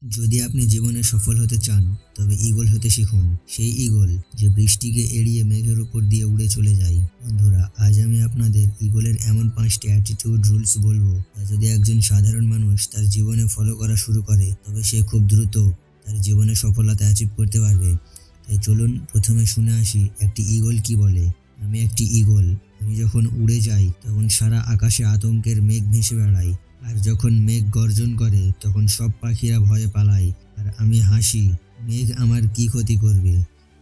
যদি আপনি জীবনে সফল হতে চান তবে ঈগল হতে শিখুন। সেই ঈগল যে বৃষ্টিকে এড়িয়ে মেঘের উপর দিয়ে উড়ে চলে যায়। বন্ধুরা, আজ আমি আপনাদের ঈগলের এমন 5টি অ্যাটিটিউড রুলস বলবো, যা যদি একজন সাধারণ মানুষ তার জীবনে ফলো করা শুরু করে তবে সে খুব দ্রুত তার জীবনে সফলতা অ্যাচিভ করতে পারবে। তাই চলুন প্রথমে শুনে আসি একটি ঈগল কি বলে। আমি একটি ঈগল। আমি যখন উড়ে যাই তখন সারা আকাশে আতঙ্কের মেঘ ভেসে বেড়ায়। আর যখন মেঘ গর্জন করে তখন সব পাখিরা ভয়ে পালায়। আর আমি হাসি, মেঘ আমার কি ক্ষতি করবে।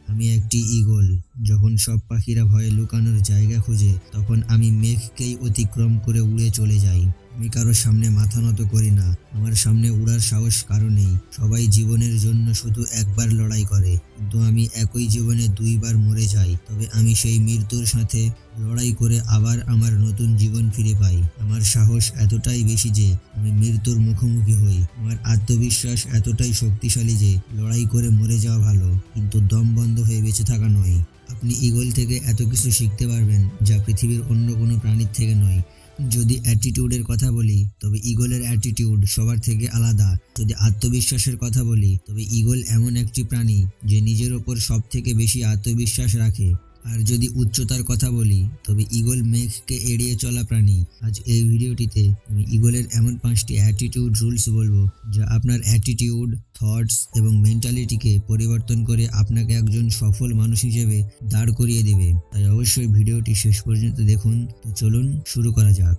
আমি একটি ঈগল। যখন সব পাখিরা ভয়ে লুকানোর জায়গা খুঁজে তখন আমি মেঘকেই অতিক্রম করে উড়ে চলে যাই। আমি কারোর সামনে মাথা নত করি না। আমার সামনে উড়ার সাহস কারো নেই। সবাই জীবনের জন্য শুধু একবার লড়াই করে, কিন্তু আমি একই জীবনে 2বার মরে যাই। তবে আমি সেই মৃত্যুর সাথে লড়াই করে আবার আমার নতুন জীবন ফিরে পাই। আমার সাহস এতটাই বেশি যে আমি মৃত্যুর মুখোমুখি হই। আমার আত্মবিশ্বাস এতটাই শক্তিশালী যে লড়াই করে মরে যাওয়া ভালো, কিন্তু দম বন্ধ হয়ে বেঁচে থাকা নয়। আপনি ঈগল থেকে এত কিছু শিখতে পারবেন যা পৃথিবীর অন্য কোনো প্রাণীর থেকে নয়। যদি অ্যাটিটিউডের কথা বলি তবে ঈগলের অ্যাটিটিউড সবার থেকে আলাদা। যদি আত্মবিশ্বাসের কথা বলি তবে ঈগল এমন একটি প্রাণী যে নিজের ওপর সব থেকে বেশি আত্মবিশ্বাস রাখে। আর যদি উচ্চতার কথা বলি তবে ঈগল মেঘকে এড়িয়ে চলা প্রাণী। আজ এই ভিডিওটিতে আমি ঈগলের এমন 5টি অ্যাটিটিউড রুলস বলবো, যা আপনার অ্যাটিটিউড, থটস এবং মেন্টালিটিকে পরিবর্তন করে আপনাকে একজন সফল মানুষ হিসেবে দাঁড় করিয়ে দেবে। তাই অবশ্যই ভিডিওটি শেষ পর্যন্ত দেখুন। তো চলুন শুরু করা যাক।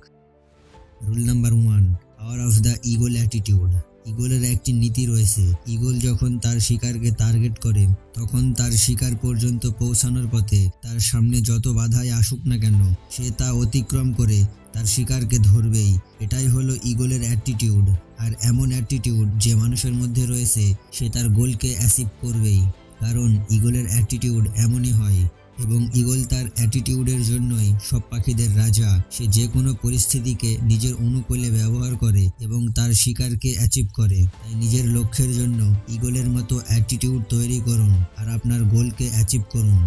Rule number 1, power of the eagle attitude. ঈগলের একটি নীতি রয়েছে। ঈগল যখন তার শিকারকে টার্গেট করে তখন তার শিকার পর্যন্ত পৌঁছানোর পথে তার সামনে যত বাধাই আসুক না কেন, সে তা অতিক্রম করে তার শিকারকে ধরবেই। এটাই হলো ঈগলের অ্যাটিটিউড। আর এমন অ্যাটিটিউড যে মানুষের মধ্যে রয়েছে সে তার গোলকে অ্যাচিভ করবেই, কারণ ঈগলের অ্যাটিটিউড এমনই হয়। এবং ঈগল তার অ্যাটিটিউডের জন্যই সব পাখিদের রাজা। সে যে কোনো পরিস্থিতিকে নিজের অনুকূলে ব্যবহার করে এবং তার শিকারকে অ্যাচিভ করে। তাই নিজের লক্ষ্যের জন্য ঈগলের মতো অ্যাটিটিউড তৈরি করুন আর আপনার গোলকে অ্যাচিভ করুন।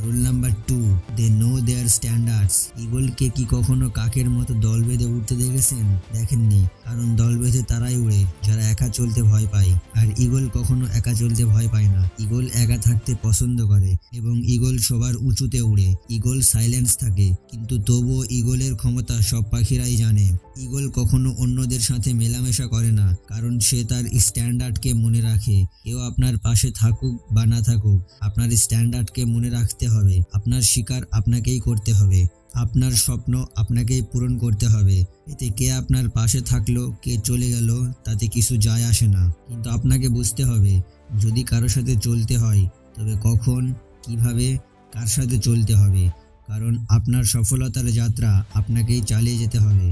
Rule number 2, they know their standards. ঈগলকে কি কখনো কাকের মতো দল বেঁধে উঠতে দেখেছেন? দেখেননি, কারণ দল বেঁধে তারাই উড়ে যারা একা চলতে ভয় পায়। আর ঈগল কখনো একা চলতে ভয় পায় না। ঈগল একা থাকতে পছন্দ করে এবং ঈগল সবার উঁচুতে উড়ে। ঈগল সাইলেন্স থাকে, কিন্তু তবুও ঈগলের ক্ষমতা সব পাখিরাই জানে। ঈগল কখনো অন্যদের সাথে মেলামেশা করে না, কারণ সে তার স্ট্যান্ডার্ডকে মনে রাখে। কেউ আপনার পাশে থাকুক বা না থাকুক, আপনার স্ট্যান্ডার্ডকে মনে রাখতে হবে। আপনার শিকার আপনাকেই করতে হবে। আপনার স্বপ্ন আপনাকেই পূরণ করতে হবে। এতে কে আপনার পাশে থাকলো, কে চলে গেল, তাতে কিছু যায় আসে না। কিন্তু আপনাকে বুঝতে হবে, যদি কারোর সাথে চলতে হয় তবে কখন, কিভাবে, কার সাথে চলতে হবে, কারণ আপনার সফলতার যাত্রা আপনাকেই চালিয়ে যেতে হবে।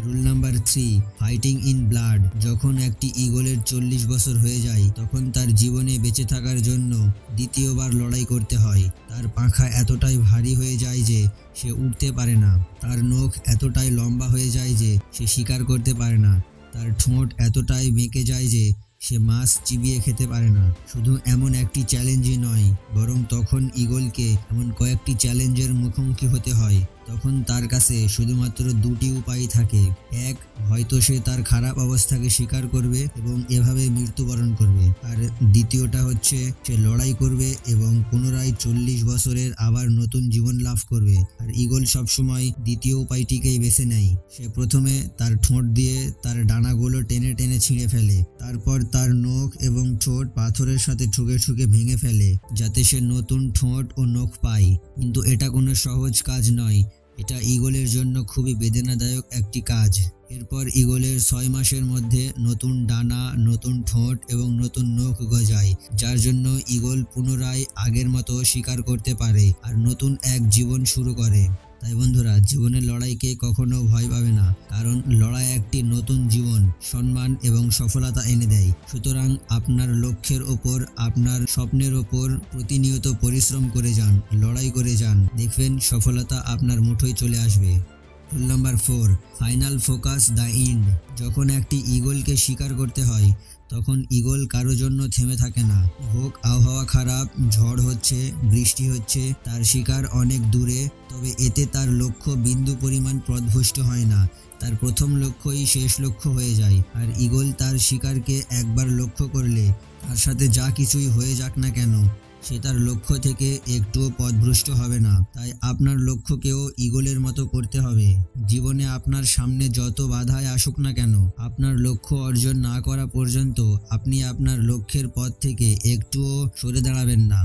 Rule number 3, fighting in blood. যখন একটি ঈগলের 40 বছর হয়ে যায় তখন তার জীবনে বেঁচে থাকার জন্য দ্বিতীয়বার লড়াই করতে হয়। তার পাখা এতটাই ভারী হয়ে যায় যে সে উড়তে পারে না। তার নখ এতটাই লম্বা হয়ে যায় যে সে শিকার করতে পারে না। তার ঠোঁট এতটাই বেঁকে যায় যে সে মাছ চিবিয়ে খেতে পারে না। শুধু এমন একটি চ্যালেঞ্জই নয়, বরং তখন ঈগলকে এমন কয়েকটি চ্যালেঞ্জের মুখোমুখি হতে হয়। তখন তার কাছে শুধুমাত্র 2টি উপায় থাকে। এক, হয়তো সে তার খারাপ অবস্থাকে স্বীকার করবে এবং এভাবে মৃত্যুবরণ করবে। আর দ্বিতীয়টা হচ্ছে সে লড়াই করবে এবং পুনরায় 40 বছরের আবার নতুন জীবন লাভ করবে। আর ঈগল সবসময় দ্বিতীয় উপায়টিকেই বেছে নেয়। সে প্রথমে তার ঠোঁট দিয়ে তার ডানাগুলো টেনে টেনে ছিঁড়ে ফেলে, তারপর তার নখ এবং ঠোঁট পাথরের সাথে ঠুকে ঠুকে ভেঙে ফেলে, যাতে সে নতুন ঠোঁট ও নখ পায়। কিন্তু এটা কোনো সহজ কাজ নয়। এটা ঈগলের জন্য খুবই বেদনাদায়ক একটি কাজ। এরপর ঈগলের 6 মাসের মধ্যে নতুন ডানা, নতুন ঠোঁট এবং নতুন নখ গজায়, যার জন্য ঈগল পুনরায় আগের মতো শিকার করতে পারে আর নতুন এক জীবন শুরু করে। তাই বন্ধুরা, জীবনের লড়াইকে কখনো ভয় পাবে না, কারণ লড়াই একটি নতুন জীবন, সম্মান এবং সফলতা এনে দেয়। সুতরাং আপনার লক্ষ্যের ওপর, আপনার স্বপ্নের ওপর প্রতিনিয়ত পরিশ্রম করে যান, লড়াই করে যান। দেখবেন সফলতা আপনার মুঠোয় চলে আসবে। Rule number 4, final focus the end. যখন একটি ঈগলকে শিকার করতে হয় তখন ঈগল কারো জন্য থেমে থাকে না। হোক আবহাওয়া খারাপ, ঝড় হচ্ছে, বৃষ্টি হচ্ছে, তার শিকার অনেক দূরে, তবে এতে তার লক্ষ্য বিন্দু পরিমাণ পথভ্রষ্ট হয় না। তার প্রথম লক্ষ্যই শেষ লক্ষ্য হয়ে যায়। আর ঈগল তার শিকারকে একবার লক্ষ্য করলে তার সাথে যা কিছুই হয়ে যাক না কেন সে তার লক্ষ্য থেকে একটুও পথভ্রষ্ট হবে না। তাই আপনার লক্ষ্যকেও ঈগলের মতো করতে হবে। জীবনে আপনার সামনে যত বাধাই আসুক না কেন, আপনার লক্ষ্য অর্জন না করা পর্যন্ত আপনি আপনার লক্ষ্যের পথ থেকে একটুও সরে দাঁড়াবেন না।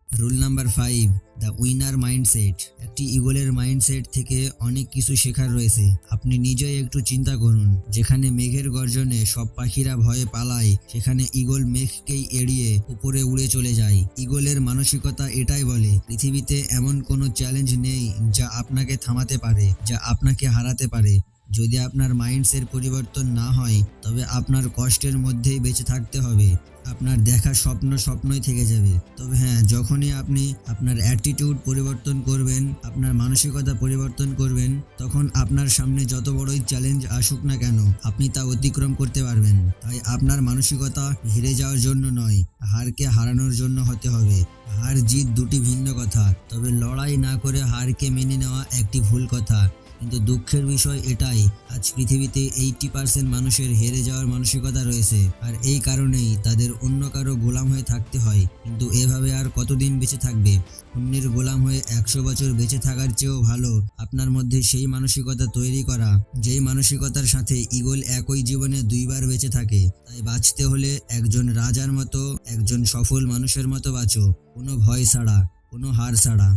Rule number 5, the winner mindset. একটি ঈগলের মাইন্ডসেট থেকে অনেক কিছু শেখার রয়েছে। আপনি নিজেই একটু চিন্তা করুন, যেখানে মেঘের গর্জনে সব পাখিরা ভয়ে পালায়, সেখানে ঈগল মেঘকেই এড়িয়ে উপরে উড়ে চলে যায়। ঈগলের মানসিকতা এটাই বলে, পৃথিবীতে এমন কোনো চ্যালেঞ্জ নেই যা আপনাকে থামাতে পারে, যা আপনাকে হারাতে পারে। যদি আপনার মাইন্ডসেট পরিবর্তন না হয়, তবে আপনার কষ্টের মধ্যেই বেঁচে থাকতে হবে। আপনার দেখা স্বপ্ন স্বপ্নই থেকে যাবে। তবে হ্যাঁ, যখনই আপনি আপনার অ্যাটিটিউড পরিবর্তন করবেন, আপনার মানসিকতা পরিবর্তন করবেন, তখন আপনার সামনে যত বড়ই চ্যালেঞ্জ আসুক না কেন আপনি তা অতিক্রম করতে পারবেন। তাই আপনার মানসিকতা হেরে যাওয়ার জন্য নয়, হারকে হারানোর জন্য হতে হবে। হার জিত দুটি ভিন্ন কথা, তবে লড়াই না করে হারকে মেনে নেওয়া একটি ভুল কথা। কিন্তু দুঃখের বিষয় এটাই, আজ পৃথিবীতে 80% মানুষের হেরে যাওয়ার মানসিকতা রয়েছে। আর এই কারণেই তাদের অন্য কারো গোলাম হয়ে থাকতে হয়। কিন্তু এভাবে আর কতদিন বেঁচে থাকবে? অন্যের গোলাম হয়ে 100 বছর বেঁচে থাকার চেয়েও ভালো আপনার মধ্যে সেই মানসিকতা তৈরি করা, যেই মানসিকতার সাথে ঈগল একই জীবনে 2 বার বেঁচে থাকে। তাই বাঁচতে হলে একজন রাজার মতো, একজন সফল মানুষের মতো বাঁচো, কোনো ভয় ছাড়া, কোনো হার ছাড়া।